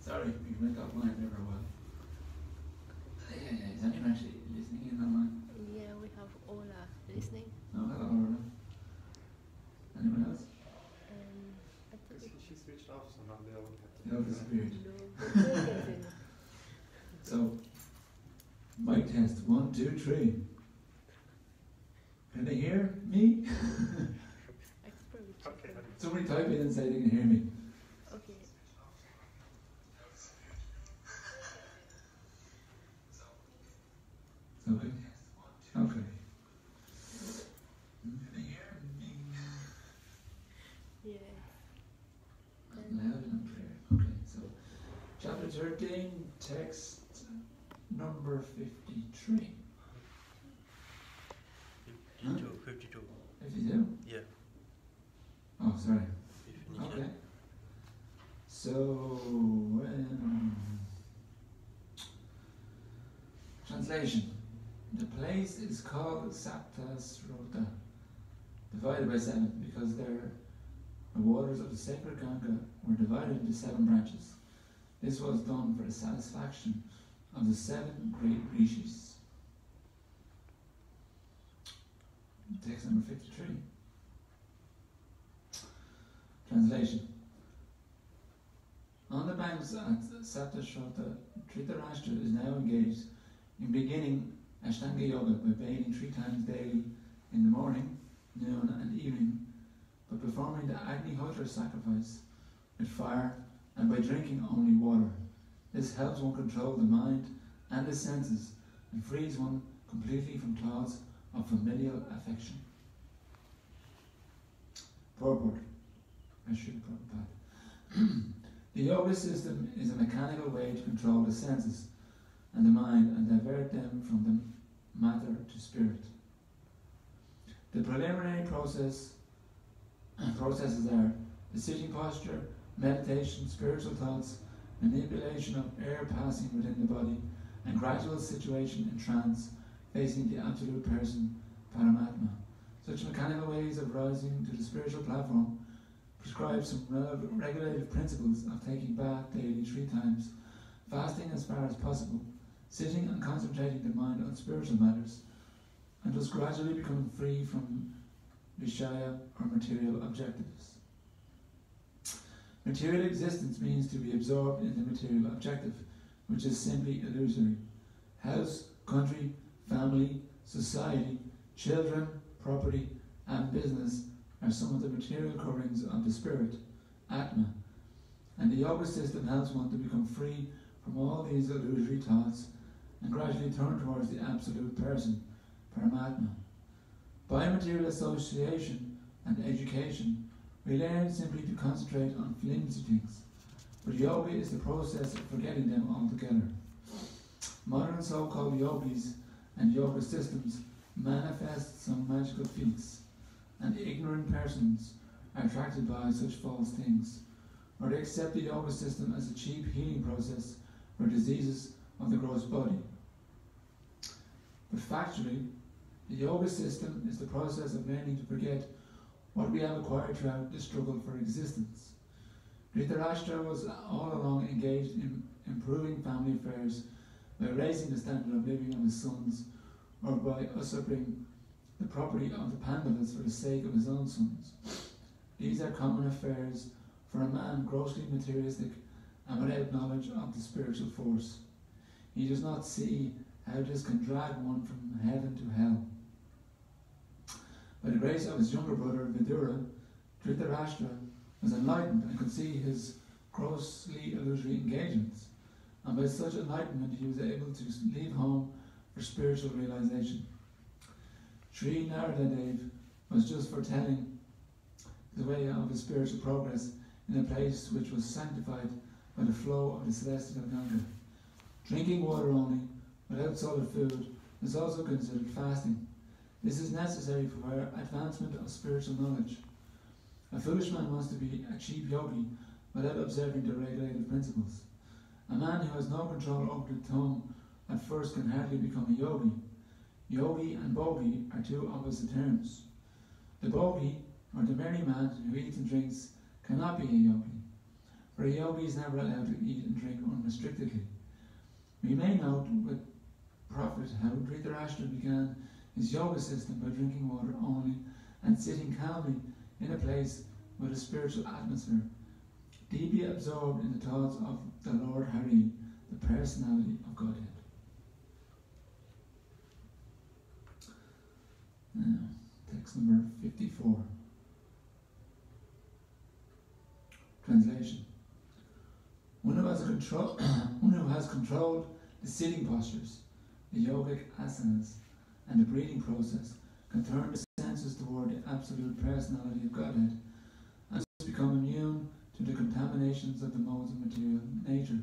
Sorry, we went offline there for a while. Is anyone actually listening in online? Yeah, we have Ola listening. Oh, hello, Ola. Anyone else? I think She switched off, so now they all have to. They all disappeared. no. So, mic test 1, 2, 3. Can they hear me? Okay. Somebody type in and say they can hear me. Okay. Okay. Okay. Yeah. Loud and clear. Okay, so chapter 13, text number 53. 52. 52? Yeah. Oh, sorry. We finished Okay. it. So, translation. The place is called Saptasrota, divided by 7, because the waters of the sacred Ganga were divided into 7 branches. This was done for the satisfaction of the 7 great rishis. Text number 53. Translation. On the banks at Saptasrota, Dhritarashtra is now engaged in beginning Ashtanga Yoga by bathing 3 times daily in the morning, noon and evening, by performing the Agnihotra sacrifice with fire and by drinking only water. This helps one control the mind and the senses and frees one completely from clouds of familial affection. Purport. I should have put that. The yoga system is a mechanical way to control the senses and the mind and divert them from the matter to spirit. The preliminary processes are the sitting posture, meditation, spiritual thoughts, manipulation of air passing within the body, and gradual situation in trance, facing the absolute person, Paramatma. Such mechanical ways of rising to the spiritual platform prescribe some regulative principles of taking bath daily 3 times, fasting as far as possible, sitting and concentrating the mind on spiritual matters, and thus gradually becoming free from Vishaya or material objectives. Material existence means to be absorbed in the material objective, which is simply illusory. House, country, family, society, children, property, and business are some of the material coverings of the spirit, Atma, and the yoga system helps one to become free from all these illusory thoughts and gradually turn towards the absolute person, Paramatma. By material association and education, we learn simply to concentrate on flimsy things, but yoga is the process of forgetting them altogether. Modern so-called yogis and yoga systems manifest some magical feats, and ignorant persons are attracted by such false things, or they accept the yoga system as a cheap healing process for diseases of the gross body. But factually, the yoga system is the process of learning to forget what we have acquired throughout the struggle for existence. Dhritarashtra was all along engaged in improving family affairs by raising the standard of living of his sons, or by usurping the property of the Pandavas for the sake of his own sons. These are common affairs for a man grossly materialistic and without knowledge of the spiritual force. He does not see how this can drag one from heaven to hell. By the grace of his younger brother Vidura, Dhritarashtra was enlightened and could see his grossly illusory engagements, and by such enlightenment he was able to leave home for spiritual realization. Sri Naradadev was just foretelling the way of his spiritual progress in a place which was sanctified by the flow of the celestial Ganga. Drinking water only, without solid food, is also considered fasting. This is necessary for advancement of spiritual knowledge. A foolish man wants to be a cheap yogi without observing the regulative principles. A man who has no control over the tongue at first can hardly become a yogi. Yogi and bogi are 2 opposite terms. The bogi, or the merry man who eats and drinks, cannot be a yogi. for a yogi is never allowed to eat and drink unrestrictedly. We may note with profit how Dhritarashtra began his yoga system by drinking water only and sitting calmly in a place with a spiritual atmosphere, deeply absorbed in the thoughts of the Lord Hari, the personality of Godhead. Now, text number 54. Translation. One who has controlled the sitting postures, the yogic asanas, and the breathing process can turn the senses toward the absolute personality of Godhead and thus become immune to the contaminations of the modes of material nature,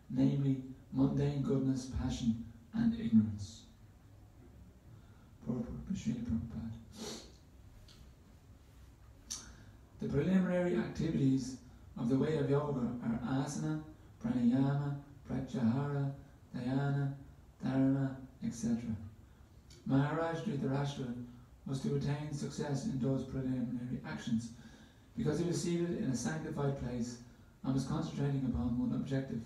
namely mundane goodness, passion, and ignorance. Purport by Srila Prabhupada. The preliminary activities of the way of yoga are asana, pranayama, pratyahara, dhyana, dharana, etc. Maharaj Dhritarashtra was to attain success in those preliminary actions because he was seated in a sanctified place and was concentrating upon one objective,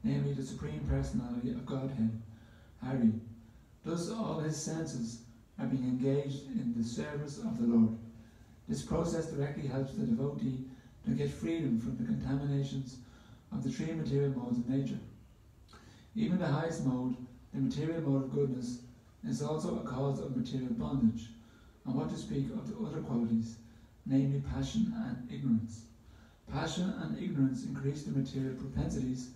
namely the Supreme Personality of Godhead, Hari. Thus all his senses are being engaged in the service of the Lord. This process directly helps the devotee to get freedom from the contaminations of the three material modes of nature. Even the highest mode, the material mode of goodness, is also a cause of material bondage, and what to speak of the other qualities, namely passion and ignorance. Passion and ignorance increase the material propensities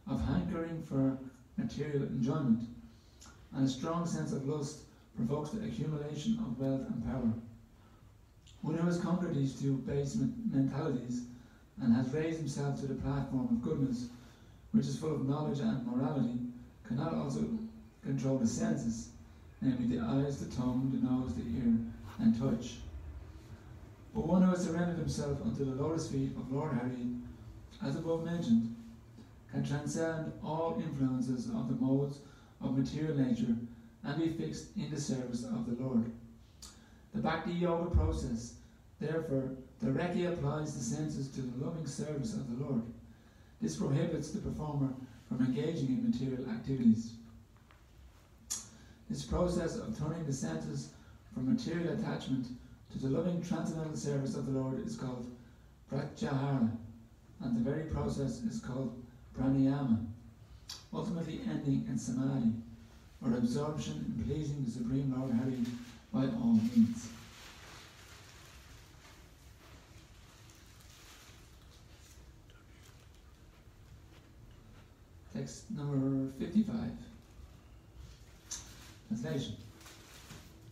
of hankering for material enjoyment, and a strong sense of lust provokes the accumulation of wealth and power. One who has conquered these two base mentalities and has raised himself to the platform of goodness, which is full of knowledge and morality, cannot also control the senses, namely the eyes, the tongue, the nose, the ear, and touch. But one who has surrendered himself unto the lotus feet of Lord Hari, as above mentioned, can transcend all influences of the modes of material nature and be fixed in the service of the Lord. The Bhakti Yoga process, therefore, directly applies the senses to the loving service of the Lord. This prohibits the performer from engaging in material activities. This process of turning the senses from material attachment to the loving transcendental service of the Lord is called pratyahara, and the very process is called pranayama, ultimately ending in samadhi, or absorption in pleasing the Supreme Lord Hari by all means. Text number 55. Translation.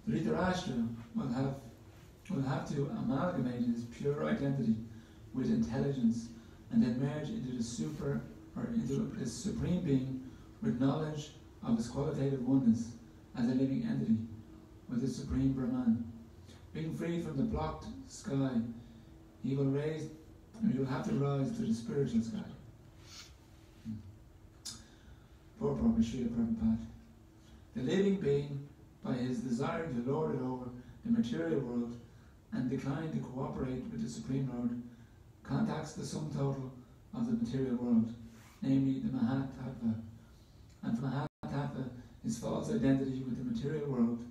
Dhritarashtra will have to amalgamate his pure identity with intelligence and then merge into the supreme being with knowledge of his qualitative oneness as a living entity with the Supreme Brahman. Being freed from the blocked sky, he will have to rise to the spiritual sky. Purport by Srila Prabhupada. The living being, by his desire to lord it over the material world and decline to cooperate with the Supreme Lord, contacts the sum total of the material world, namely the Mahat Tattva. And from Mahat Tattva, his false identity with the material world,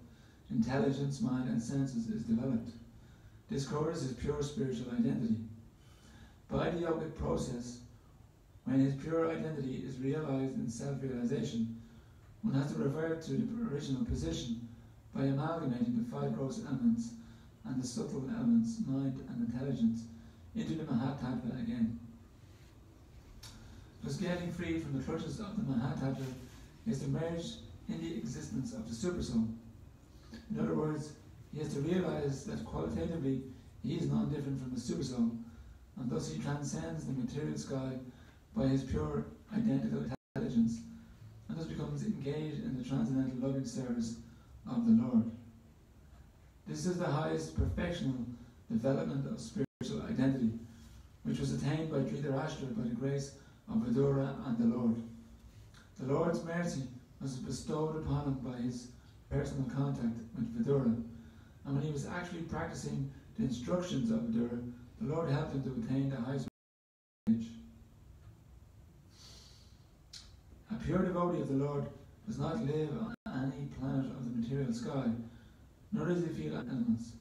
intelligence, mind, and senses is developed. This covers his pure spiritual identity. By the yogic process, when his pure identity is realized in self-realization, one has to revert to the original position by amalgamating the five gross elements and the subtle elements, mind and intelligence, into the Mahatattva again. Thus getting free from the clutches of the Mahatattva is to merge in the existence of the Supersoul. In other words, he has to realize that qualitatively he is non-different from the Supersoul, and thus he transcends the material sky by his pure identical intelligence, and thus becomes engaged in the transcendental loving service of the Lord. This is the highest perfectional development of spiritual identity, which was attained by Dhritarashtra by the grace of Vidura and the Lord. The Lord's mercy was bestowed upon him by his personal contact with Vidura, and when he was actually practicing the instructions of Vidura, the Lord helped him to attain the highest stage. A pure devotee of the Lord does not live on any planet of the material sky, nor does he feel elements.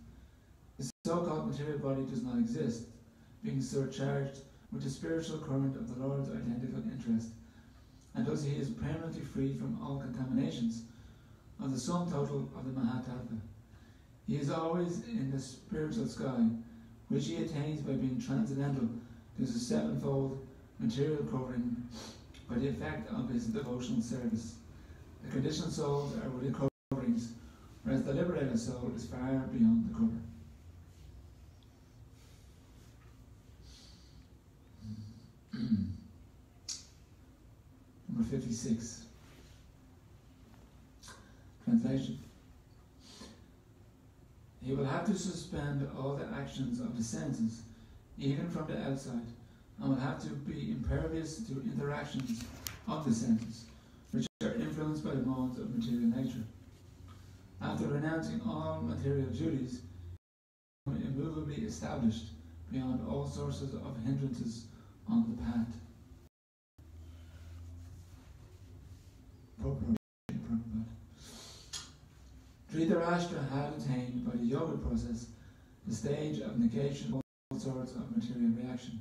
His so-called material body does not exist, being surcharged with the spiritual current of the Lord's identical interest, and thus he is permanently free from all contaminations of the sum total of the Mahatattva. He is always in the spiritual sky, which he attains by being transcendental to the sevenfold material covering by the effect of his devotional service. The conditioned souls are within coverings, whereas the liberated soul is far beyond the cover. Number 56. Translation. He will have to suspend all the actions of the senses, even from the outside, and will have to be impervious to interactions of the senses, which are influenced by the modes of material nature. After renouncing all material duties, he will be immovably established beyond all sources of hindrances on the path. Dhritarashtra had attained by the yoga process the stage of negation of all sorts of material reaction.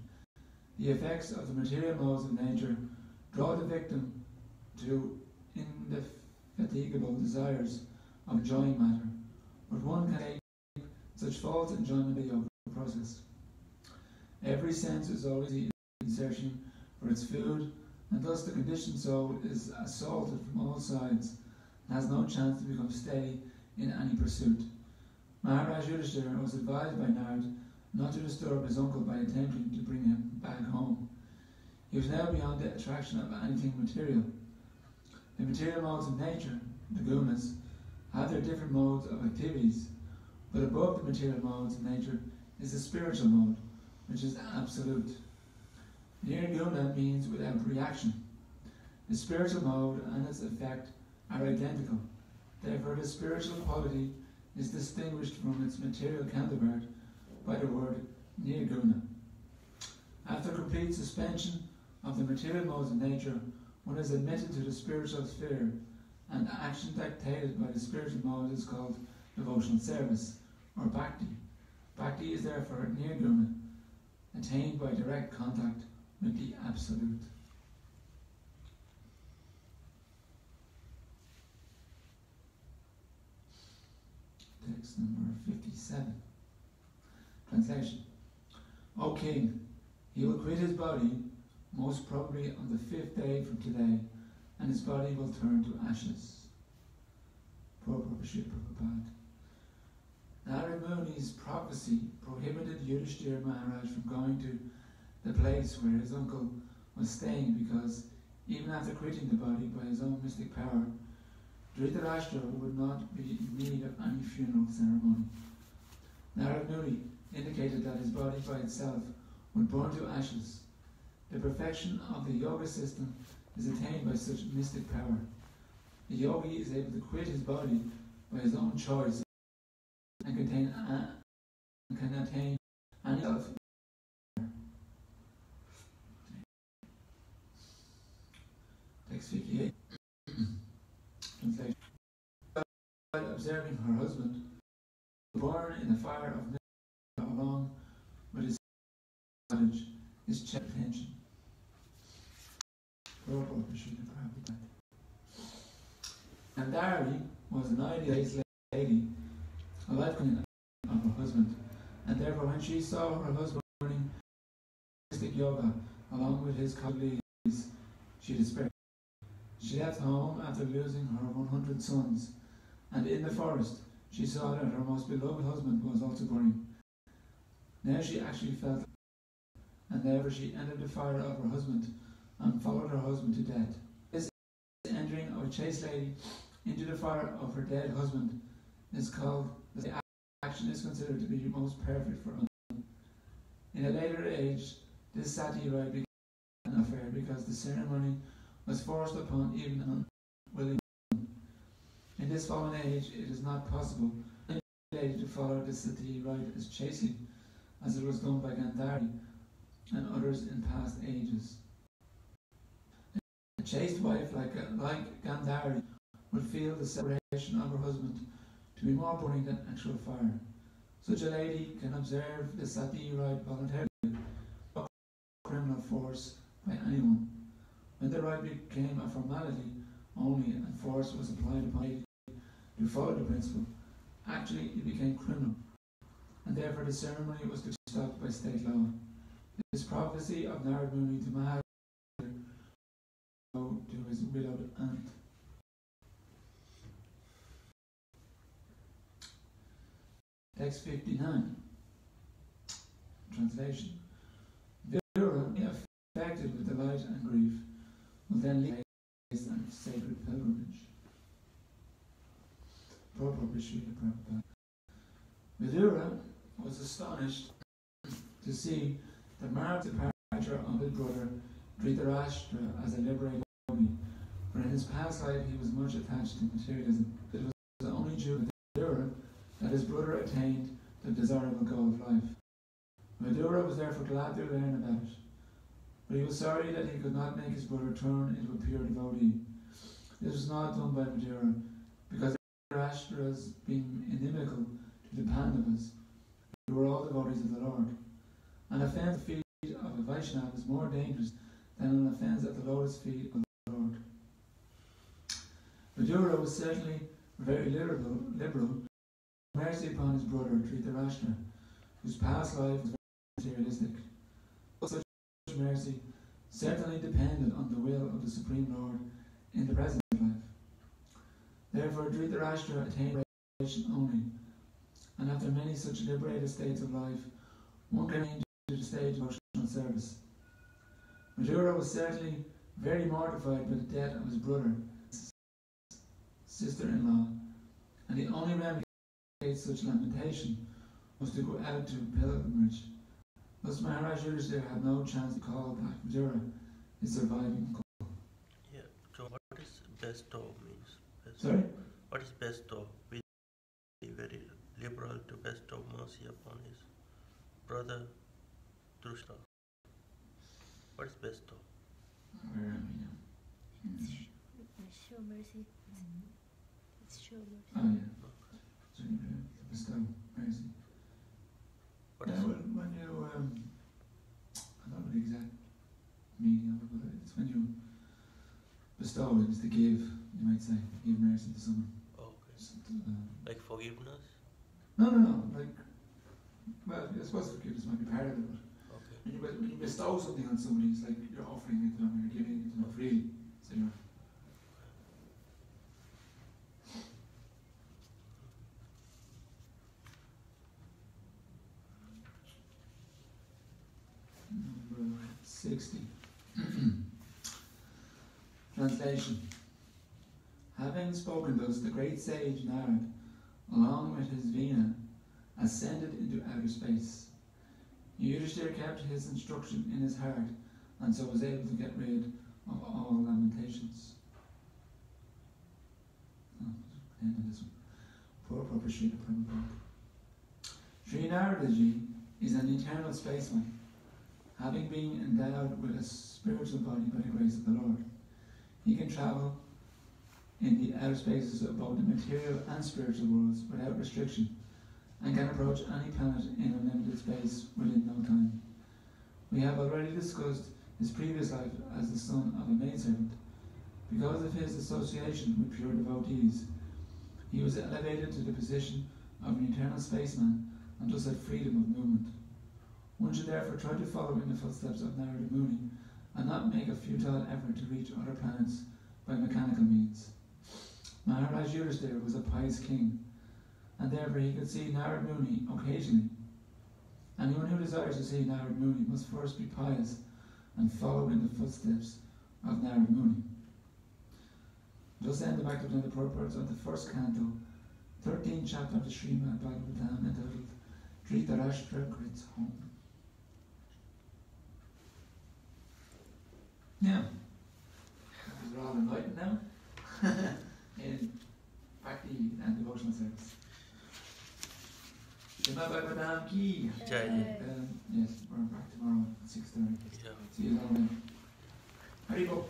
The effects of the material modes of nature draw the victim to indefatigable desires of enjoying matter, but one can escape such false enjoyment of the yoga process. Every sense is always in searching for its food, and thus the conditioned soul is assaulted from all sides and has no chance to become steady in any pursuit. Maharaj Yudhishthira was advised by Narad not to disturb his uncle by attempting to bring him back home. He was now beyond the attraction of anything material. The material modes of nature, the gunas, have their different modes of activities, but above the material modes of nature is the spiritual mode, which is absolute. Nirguna means without reaction. The spiritual mode and its effect are identical. Therefore, the spiritual quality is distinguished from its material counterpart by the word nirguna. After complete suspension of the material modes of nature, one is admitted to the spiritual sphere, and action dictated by the spiritual mode is called devotional service, or bhakti. Bhakti is therefore nirguna, attained by direct contact with the Absolute. Text number 57. Translation. O King, he will quit his body, most probably on the 5th day from today, and his body will turn to ashes. Purport Sri Prabhupada. Narad Muni's prophecy prohibited Yudhishthira Maharaj from going to the place where his uncle was staying, because even after quitting the body by his own mystic power, Dhritarashtra would not be in need of any funeral ceremony. Narad Muni indicated that his body by itself would burn to ashes. The perfection of the yoga system is attained by such mystic power. The yogi is able to quit his body by his own choice and can attain any self. Text 58. Translation. Observing her husband, born in the fire of Nirvana along with his cottage, his check attention. And Dari was an idealized lady, a life companion of her husband, and therefore when she saw her husband learning mystic yoga along with his colleagues, she despaired. She left home after losing her 100 sons, and in the forest she saw that her most beloved husband was also burning. Now she actually felt, and therefore she entered the fire of her husband and followed her husband to death. This entering of a chaste lady into the fire of her dead husband is called, the action is considered to be most perfect for us. In a later age, this sati rite became an affair because the ceremony was forced upon even an unwilling woman. In this fallen age, it is not possible for any lady to follow the sati rite as chastely as it was done by Gandhari and others in past ages. A chaste wife, like Gandhari, would feel the separation of her husband to be more burning than actual fire. Such a lady can observe the sati rite voluntarily, without criminal force by anyone. When the rite became a formality only and force was applied upon it to follow the principle, actually it became criminal, and therefore the ceremony was to be stopped by state law. This prophecy of Narad Muni to Maharaj to his widowed aunt. Text 59. Translation. Vidura, affected with delight and grief, will then leave a sacred pilgrimage. Vidura was astonished to see the marked departure of his brother Dhritarashtra as a liberated yogi, for in his past life he was much attached to materialism. It was only due to Vidura that his brother attained the desirable goal of life. Vidura was therefore glad to learn about it, but he was sorry that he could not make his brother turn into a pure devotee. This was not done by Vidura, because Dhritarashtra's being inimical to the Pandavas, who were all devotees of the Lord. An offence at the feet of a Vaishnava is more dangerous than an offence at the lotus feet of the Lord. Vidura was certainly very liberal, mercy upon his brother Dhritarashtra, whose past life was very materialistic. Such mercy certainly depended on the will of the Supreme Lord in the present life. Therefore Dhritarashtra attained liberation only, and after many such liberated states of life, one can enter the stage of emotional service. Vidura was certainly very mortified by the death of his brother, sister-in-law, and the only remedy against such lamentation was to go out to pilgrimage. Thus Maharaj Yudhishthira had no chance to call back Vidura, his surviving uncle. Yeah, so what is bestow means? Sorry? What is bestow? Be very liberal to bestow mercy upon his brother Drishta. What is bestow? Where am I now? Show mercy. It's show mercy. Oh yeah. So you bestow mercy. What Yeah, is when you, I don't know the exact meaning of it, but it's when you bestow, it is to give, you might say, give mercy to someone. okay. Just, Like forgiveness? no, like, well, I suppose forgiveness might be part of it, but Okay. when you bestow something on somebody, it's like you're offering it to them, you're giving it to them freely. So you're, number 60. Translation. Having spoken thus, the great sage Narad, along with his Veena, ascended into outer space. Yudhishthira kept his instruction in his heart, and so was able to get rid of all lamentations. End of this one. Poor Srila Prabhupada. Sri Naradaji is an eternal spaceman, having been endowed with a spiritual body by the grace of the Lord. He can travel in the outer spaces of both the material and spiritual worlds without restriction, and can approach any planet in unlimited space within no time. We have already discussed his previous life as the son of a maidservant. Because of his association with pure devotees, he was elevated to the position of an eternal spaceman and thus had freedom of movement. One should therefore try to follow in the footsteps of Narada Muni and not make a futile effort to reach other planets by mechanical means. Maharaj Yudhishthira was a pious king, and therefore he could see Narada Muni occasionally. Anyone who desires to see Narada Muni must first be pious and follow in the footsteps of Narada Muni. Just end the Bhagavatam purports of the first canto, 13th chapter of the Srimad Bhagavatam, entitled Dhritarashtra Grits Home. Now, we're all enlightened now in bhakti and devotional service. Srimad Bhagavatam ki. Jai. Yes, we're back tomorrow at 6:30. Yeah. See you all then. Haribol.